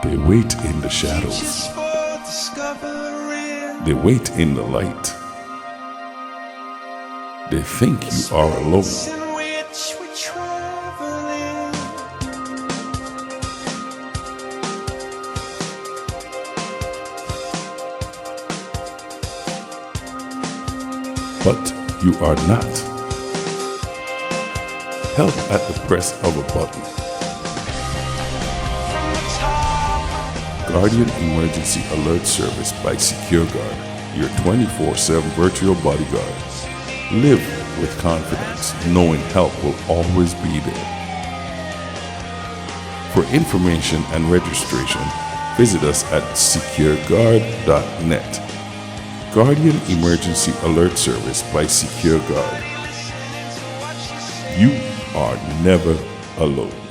They wait in the shadows. They wait in the light. They think you are alone. But you are not. Help at the press of a button. Guardian Emergency Alert Service by SecurGard, your 24/7 virtual bodyguard. Live with confidence, knowing help will always be there. For information and registration, visit us at SecurGard.net. Guardian Emergency Alert Service by SecurGard. You are never alone.